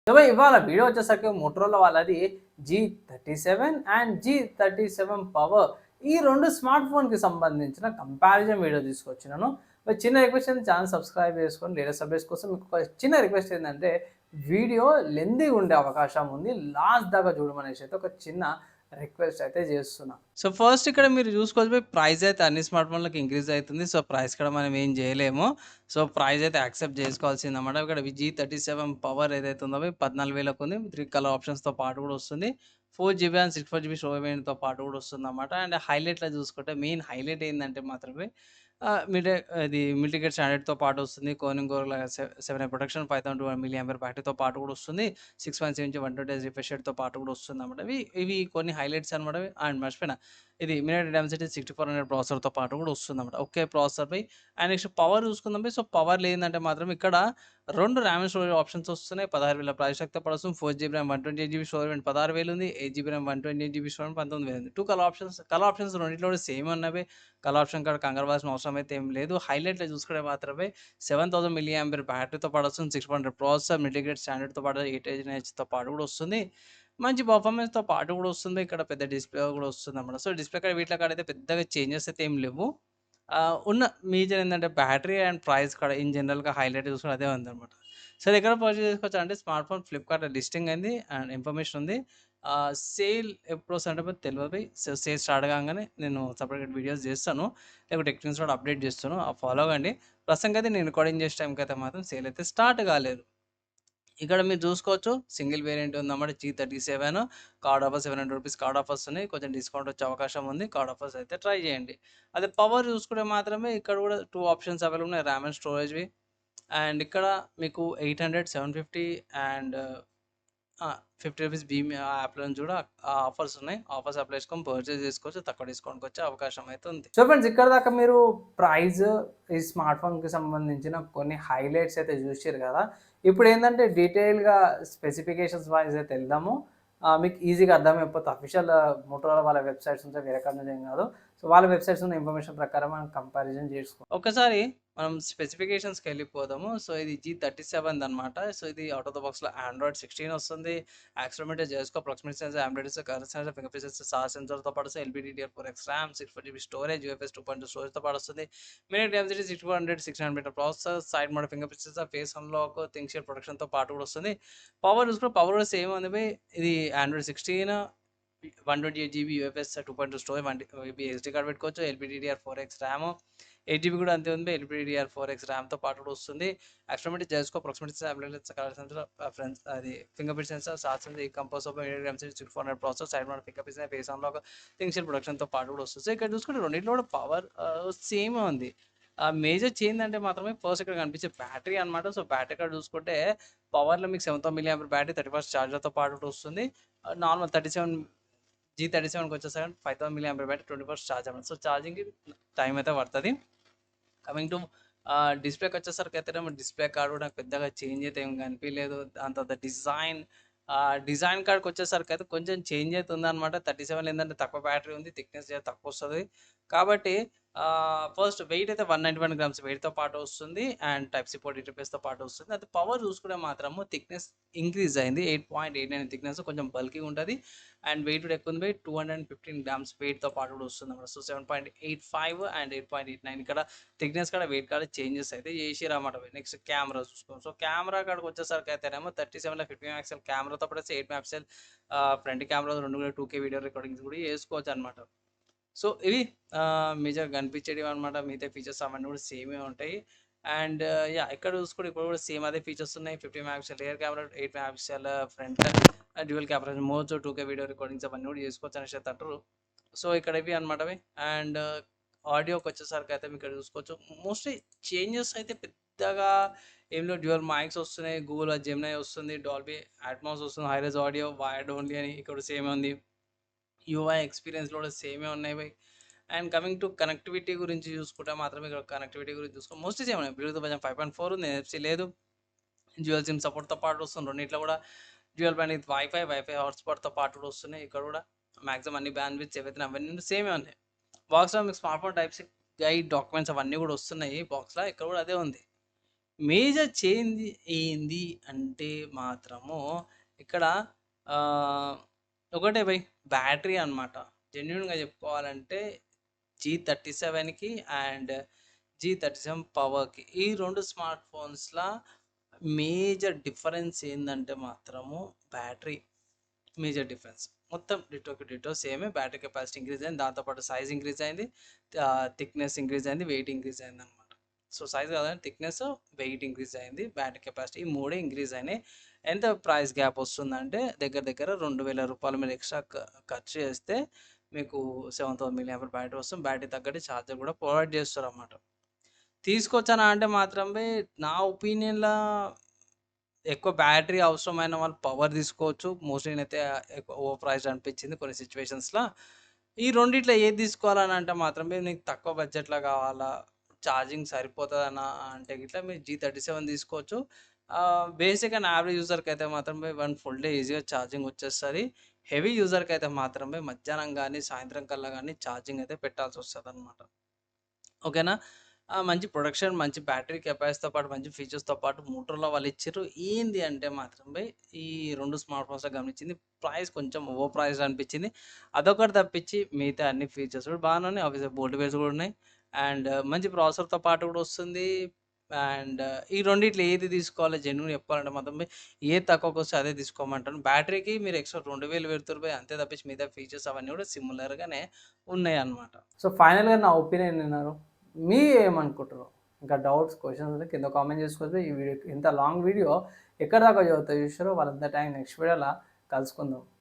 ఇవాళ వీడియో వచ్చేసరికి మోటరోలా వాళ్ళది G37 అండ్ G37 పవర్ ఈ రెండు స్మార్ట్ ఫోన్కి సంబంధించిన కంపారిజన్ వీడియో తీసుకొచ్చినాను. చిన్న రిక్వెస్ట్ ఏంటి, ఛానల్ సబ్స్క్రైబ్ చేసుకొని లేటెస్ట్ అప్డేట్స్ కోసం మీకు ఒక చిన్న రిక్వెస్ట్ ఏంటంటే వీడియో లెందీగా ఉండే అవకాశం ఉంది, లాస్ట్ దాకా చూడమనేసి అయితే ఒక చిన్న రిక్వెస్ట్ అయితే చేస్తున్నా. సో ఫస్ట్ ఇక్కడ మీరు చూసుకోవచ్చు, ప్రైస్ అయితే అన్ని స్మార్ట్ ఫోన్లకు ఇంక్రీజ్ అవుతుంది. సో ప్రైస్ కూడా మనం ఏం చేయలేము. సో ప్రైస్ అయితే యాక్సెప్ట్ చేసుకోవాల్సింది అన్నమాట. ఇక్కడ G37 పవర్ ఏదైతే ఉందో 14,000కు ఉంది. 3 కలర్ ఆప్షన్స్తో పాటు కూడా వస్తుంది. 4GB అండ్ 64GB స్టోరేజ్ వేరియంట్తో పాటు కూడా వస్తుంది అన్నమాట. అండ్ హైలైట్లో చూసుకుంటే మెయిన్ హైలైట్ ఏంటంటే మాత్రమే ఇది మిల్టీగేట్ స్టాండర్డ్తో పాటు వస్తుంది. కోనింగ్ గోరిల్లా 7 ప్రొటెక్షన్ 5200 mAh బ్యాటరీతో పాటు కూడా వస్తుంది. 6.7 ఇంచ్ 120Hz రిఫ్రెష్ రేట్తో పాటు కూడా వస్తుంది అన్నమాట. ఇవి కొన్ని హైలైట్స్ అనమాట. అండ్ మర్చిపోయిన ఇది మినిట్ డెన్సిటీ 6400 ప్రాసెసర్తో పాటు కూడా వస్తుంది అన్నమాట. ఒకే ప్రాసెసర్పై. అండ్ నెక్స్ట్ పవర్ చూసుకుందాం. సో పవర్ ఏంటంటే మాత్రం ఇక్కడ 2 ర్యామ్ అండ్ స్టోరేజ్ ఆప్షన్స్ వస్తున్నాయి. 16,000 ప్రాసెసర్ శక్తి పడుతుంది. 4GB ర్యామ్ 128GB స్టోరేజ్ 16,000 ఉంది. 8GB ర్యామ్ 128GB స్టోరేజ్ 19,000 ఉంది. 2 కలర్ ఆప్షన్స్ రెండింటిలో కూడా సేమ్ ఉన్నవి. కలర్ ఆప్షన్ కాడ కంగారు పడాల్సిన అవసరం అయితే ఏం లేదు. హైలైట్లో చూసుకుంటే మాత్రమే 7000 mAh బ్యాటరీతో పాటు వస్తుంది. 600 ప్రాసెసర్ మిల్టీగేట్ స్టాండర్డ్తో పాటు 8Hz పాటు కూడా వస్తుంది. మంచి పర్ఫార్మెన్స్‌తో పాటు కూడా వస్తుంది. ఇక్కడ పెద్ద డిస్‌ప్లే కూడా వస్తుందన్నమాట. సో డిస్‌ప్లే కాడ వీటిలో కాడైతే పెద్దగా చేంజెస్ అయితే ఏం లేవు. ఉన్న మేజర్ ఏంటంటే బ్యాటరీ అండ్ ప్రైస్ కాడ ఇన్ జనరల్‌గా హైలైట్ చూసుకుంటే అదే ఉందన్నమాట. సరే ఎక్కడ పర్చేజ్ చేసుకోవచ్చు అంటే స్మార్ట్ ఫోన్ ఫ్లిప్‌కార్ట్‌లో లిస్టింగ్ అయింది అండ్ ఇన్ఫర్మేషన్ ఉంది. సేల్ ఎప్పుడు వస్తుందంటే తెలవదు. సో సేల్ స్టార్ట్ కాగానే నేను సెపరేట్ వీడియోస్ చేస్తాను. లేకపోతే టెక్నిక్స్ కూడా అప్డేట్ చేస్తాను. ఫాలో అవ్వండి. ప్రస్తుతానికి అయితే నేను రికార్డింగ్ చేసే టైంకి అయితే మాత్రం సేల్ అయితే స్టార్ట్ కాలేదు. ఇక్కడ మీరు చూసుకోవచ్చు సింగిల్ వేరియంట్ ఉందన్నమాట. G37 card offer ₹700 card offers ఉన్నాయి. కొంచెం డిస్కౌంట్ వచ్చే అవకాశం ఉంది. కార్డ్ ఆఫర్స్ అయితే ట్రై చేయండి. అదే పవర్ చూసుకుంటే మాత్రమే ఇక్కడ కూడా 2 ఆప్షన్స్ అవైలబుల్ ఉన్నాయి. ర్యామ్ అండ్ స్టోరేజ్‌వి. అండ్ ఇక్కడ మీకు 800, 750 అండ్ ₹50 భీమ్ యాప్‌లో నుంచి కూడా ఆఫర్స్ ఉన్నాయి. ఆఫర్స్ అప్లై చేసుకొని పర్చేజ్ చేసుకోవచ్చు. తక్కువ డిస్కౌంట్‌కి వచ్చే అవకాశం అయితే ఉంది. సో ఫ్రెండ్స్, ఇక్కడ దాకా మీరు ప్రైస్, ఈ స్మార్ట్ ఫోన్‌కి సంబంధించిన కొన్ని హైలైట్స్ అయితే చూసారు కదా. ఇప్పుడు ఏంటంటే డీటెయిల్‌గా స్పెసిఫికేషన్స్ వైజ్ అయితే వెళ్దాము. మీకు ఈజీగా అర్థమైపోతుంది. అఫీషియల్ మోటరోలా వాళ్ళ వెబ్సైట్స్ ఉంటాయి, వేరే కాడ నుంచి ఏం కాదు. సో వాళ్ళ వెబ్సైట్స్ ఉన్న ఇన్ఫర్మేషన్ ప్రకారం మనం కంపారిజన్ చేసుకోవాలి. ఒకసారి మనం స్పెసిఫికేషన్స్కి వెళ్ళిపోదాము. సో ఇది G37 అనమాట. సో ఇది అవుట్ ఆఫ్ ద బాక్స్లో Android 16 వస్తుంది. యాక్సిలరోమీటర్ చేసుకో, proximity sensor, android colour sensor, fingerprint sensor, SAR సెన్సార్తో పాటు LPDDR4X RAM, 64GB storage, UFS 2.2 స్టోరేజ్తో పాటు వస్తుంది. మినిట్ Dimensity 600 processor, side mount fingerprint sensor, face unlock, థింగ్ షేర్ ప్రొటెక్షన్తో పాటు కూడా వస్తుంది. పవర్ చూసుకుంటే పవర్ కూడా సేమ్ ఉంది. ఇది Android 16 128GB UFS 2.2 storage, 1TB SD card పెట్టుకోవచ్చు. LPDDR4X ర్యామ్, 8GB కూడా అంతే ఉంది. LPDDR4X ర్యామ్తో పాటు కూడా వస్తుంది. యాక్సిలరోమీటర్ చేసుకో, proximity sensor, colour sensor, friends అది fingerprint sensor, SAR sensor, ఈ కంపోజ్ 6400 processor, side mount fingerprint, face unlock, థింగ్ షేర్ ప్రొటెక్షన్తో పాటు కూడా వస్తుంది. సో ఇక్కడ చూసుకుంటే రెండింటిలో కూడా పవర్ సేమ్ ఉంది. మేజర్ చేంజ్ అంటే మాత్రమే ఫస్ట్ ఇక్కడ కనిపించే బ్యాటరీ అనమాట. సో బ్యాటరీ కార్డ్ చూసుకుంటే పవర్లో మీకు 7000 mAh బ్యాటరీ 30 చార్జర్తో పాటు వస్తుంది. నార్మల్ G37కి వచ్చేసరికి 5000 mAh బ్యాటరీ 20 ఛార్జ్ అనమాట. సో ఛార్జింగ్కి టైం అయితే పడుతుంది. కమింగ్ టు డిస్ప్లేకి వచ్చేసరికి అయితే డిస్ప్లే కార్డ్ కూడా నాకు పెద్దగా చేంజ్ అయితే ఏం కనిపించలేదు. దాని తర్వాత డిజైన్ కార్డ్కి వచ్చేసరికి అయితే కొంచెం చేంజ్ అయితే ఉందన్నమాట. 37 ఏంటంటే తక్కువ బ్యాటరీ ఉంది, థిక్నెస్ తక్కువ వస్తుంది. కాబట్టి ఫస్ట్ వెయిట్ అయితే 191 grams వెయిట్తో పాటు వస్తుంది. అండ్ Type-C పోర్ట్ ఇంటర్ఫేస్తో పాటు వస్తుంది. అది పవర్ చూసుకుంటే మాత్రము థిక్నెస్ ఇంక్రీజ్ అయింది. 8.89 థిక్నెస్, కొంచెం బల్కీగా ఉంటుంది. అండ్ వెయిట్ కూడా ఎక్కువ ఉంది. 215 grams వెయిట్తో పాటు కూడా వస్తుంది అన్నమాట. సో 7.85 అండ్ 8.89 ఇక్కడ థిక్నెస్ కాడ వెయిట్ కాడ చేంజెస్ అయితే చేసిరన్నమాట. నెక్స్ట్ కెమెరా చూసుకోండి. సో కెమెరా కాడికి వచ్చేసరికి అయితేనేమో 37లో 50 MP కెమెరాతో పాటు 8 MP ఫ్రంట్ కెమెరా, 2 కూడా 2K వీడియో రికార్డింగ్స్ కూడా చేసుకోవచ్చు అనమాట. సో ఇవి మేజర్ కనిపించేవి అనమాట. మిగతా ఫీచర్స్ అవన్నీ కూడా సేమే ఉంటాయి. అండ్ ఇక్కడ చూసుకుంటే ఇప్పుడు కూడా సేమ్ అదే ఫీచర్స్ ఉన్నాయి. 50 MP rear camera, 8 MP front, dual camera modes, 2K video recordings అవన్నీ కూడా చేసుకోవచ్చు అనేసి అంటారు. సో ఇక్కడ ఇవి అనమాట. అండ్ ఆడియోకి వచ్చేసరికి అయితే మీకు ఇక్కడ చూసుకోవచ్చు. మోస్ట్లీ చేంజెస్ అయితే పెద్దగా ఏంలో డ్యూయల్ మైక్స్ వస్తున్నాయి. గూగుల్ జెమినీ వస్తుంది, డాల్బీ అట్మాస్ వస్తుంది, హైరేజ్ ఆడియో, వైర్డ్ ఓన్లీ అని ఇక్కడ సేమే ఉంది. UI ఎక్స్పీరియన్స్లో కూడా సేమే ఉన్నాయి. అండ్ కమింగ్ టు కనెక్టివిటీ గురించి చూసుకుంటే మాత్రమే ఇక్కడ కనెక్టివిటీ గురించి చూసుకో మోస్ట్లీ సేమ్ ఉన్నాయి. బ్లూటూత్ వర్జన్ 5.4 ఉంది, NFC లేదు. డ్యూయల్ సిమ్ సపోర్ట్తో పాటు వస్తుంది. రెండింటిలో కూడా డ్యూయల్ బ్యాండ్ విత్ వైఫై హాట్స్పాట్తో పాటు కూడా వస్తున్నాయి. ఇక్కడ కూడా మ్యాక్సిమం అన్ని బ్యాండ్ విత్ ఏవైతే అవన్నీ సేమే ఉన్నాయి. బాక్స్లో మీకు smart phone Type-C guide, documents అవన్నీ కూడా వస్తున్నాయి బాక్స్లో. ఇక్కడ కూడా అదే ఉంది. మేజర్ చేంజ్ ఏంది అంటే మాత్రము ఇక్కడ ఆహ్, ఒకటే భయ్ బ్యాటరీ అనమాట. జెన్యూన్‌గా చెప్పుకోవాలంటే G37కి అండ్ G37 పవర్‌కి ఈ 2 స్మార్ట్ ఫోన్స్‌ల మేజర్ డిఫరెన్స్ ఏందంటే మాత్రము బ్యాటరీ. Major difference. మొత్తం డిటోకి డిటో సేమే. బ్యాటరీ కెపాసిటీ ఇంక్రీజ్ అయింది. దాంతో పాటు సైజ్ ఇంక్రీజ్ అయింది. థిక్‌నెస్ ఇంక్రీజ్ అయింది. వెయిట్ ఇంక్రీజ్ అయిందనమాట. సో, సైజ్ కాదండి థిక్‌నెస్, వెయిట్ ఇంక్రీజ్ అయింది. బ్యాటరీ కెపాసిటీ ఈ మూడే ఇంక్రీజ్ అయినాయి. ఎంత ప్రైస్ గ్యాప్ వస్తుందంటే దగ్గర దగ్గర రూ. 2000 మీరు ఎక్స్ట్రా ఖర్చు చేస్తే మీకు 7000 మిల్లీ బ్యాటరీ వస్తుంది. బ్యాటరీ తగ్గట్టు చార్జర్ కూడా ప్రొవైడ్ చేస్తారన్నమాట. తీసుకొచ్చానా అంటే మాత్రమే నా ఒపీనియన్‌లా ఎక్కువ బ్యాటరీ అవసరమైన వాళ్ళు పవర్ తీసుకోవచ్చు. మోస్ట్‌లీ నేనైతే ఎక్కువ ఓవర్ ప్రైస్డ్ అనిపించింది కొన్ని సిట్యుయేషన్స్‌ల. ఈ రెండిట్లో ఏది తీసుకోవాలని అంటే మాత్రమే నీకు తక్కువ బడ్జెట్‌లో కావాలా, ఛార్జింగ్ సరిపోతదనా అంటే గిట్ల మీరు G37 తీసుకోవచ్చు. బేసిక్ అండ్ యావరేజ్ యూజర్‌కైతే మాత్రమే 1 ఫుల్ డే ఈజీగా ఛార్జింగ్ వచ్చేస్తది. హెవీ యూజర్‌కైతే మాత్రమే మధ్యాహ్నం గానీ, సాయంత్రం కల్లా గానీ ఛార్జింగ్ అయితే పెట్టాల్సొస్తదనమాట. ఓకేనా? మంచి ప్రొడక్షన్, మంచి బ్యాటరీ కెపాసిటీతో పాటు, మంచి ఫీచర్స్‌తో పాటు మోటరోలా వాళ్ళిచ్చిర్రు. ఏంది అంటే మాత్రం బై ఈ 2 స్మార్ట్ ఫోన్స్‌లో గమనించింది ప్రైస్ కొంచెం ఓవర్ ప్రైస్డ్ అనిపించింది. అదొకటి తప్పించి మిగతా అన్ని ఫీచర్స్ కూడా బానే ఉన్నాయి. ఆబ్వియస్‌గా బోల్ట్ బేస్ కూడా ఉన్నాయి. అండ్ మంచి ప్రాసెసర్‌తో పాటు కూడా వస్తుంది. అండ్ ఈ రెండిట్లో ఏది తీసుకోవాలి జెన్యూన్‌గా చెప్పాలంటే మాత్రం బై ఏది తక్కువకొస్తే అదే తీసుకోమంటాను. బ్యాటరీకి మీరు ఎక్స్ట్రా 2000 పెడుతుర్రు బై అంతే తప్పించి మిగతా ఫీచర్స్ అవన్నీ కూడా సిమిలర్‌గానే ఉన్నాయన్నమాట. సో, ఫైనల్‌గా నా ఒపీనియన్ విన్నారు. ఏమనుకుంటారు? ఇంకా డౌట్స్, క్వెషన్స్ ఉంటే కింద కామెంట్ చేసుకోవచ్చు. ఈ వీడియో ఇంత లాంగ్ వీడియో ఎక్కడి దాకా చదువుతా చూసారో వాళ్ళంత టైం నెక్స్ట్ వీడియోలో కలుసుకుందాం.